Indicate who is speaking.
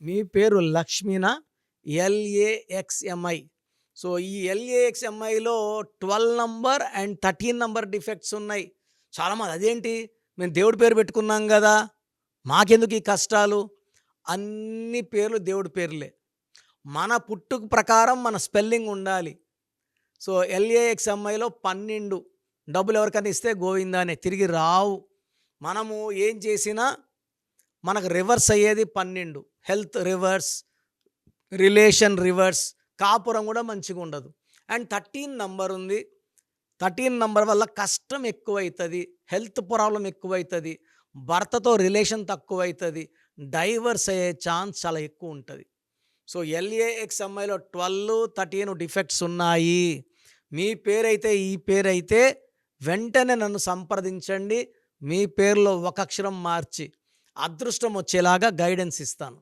Speaker 1: మీ పేరు లక్ష్మీనా? LAXMI. So, ఈ LAXMIలో 12 number and 13 number defects ఉన్నాయి. చాలామంది అదేంటి మేము దేవుడి పేరు పెట్టుకున్నాం గదా! మాకెందుకు ఈ కష్టాలు? అన్ని పేర్లు దేవుడి పేర్లే. మన పుట్టుక ప్రకారం మన స్పెల్లింగ్ ఉండాలి. సో, LAXMIలో 12 డబ్బులు ఎవరికైనా ఇస్తే గోవిందానే తిరిగి రావు. మనము ఏం చేసినా మనకు రివర్స్ అయ్యేది 12. హెల్త్ రివర్స్, రిలేషన్ రివర్స్, కాపురం కూడా మంచిగా ఉండదు. అండ్ 13 నంబర్ ఉంది. 13 నంబర్ వల్ల కష్టం ఎక్కువైతుంది, హెల్త్ ప్రాబ్లం ఎక్కువైతుంది, భర్తతో రిలేషన్ తక్కువైతుంది, డైవర్స్ అయ్యే ఛాన్స్ చాలా ఎక్కువ ఉంటుంది. సో, LAXMIలో 12, 13 డిఫెక్ట్స్ ఉన్నాయి. మీ పేరైతే ఈ పేరైతే వెంటనే నన్ను సంప్రదించండి. మీ పేరులో ఒక అక్షరం మార్చి అదృష్టం వచ్చేలాగా గైడెన్స్ ఇస్తాను.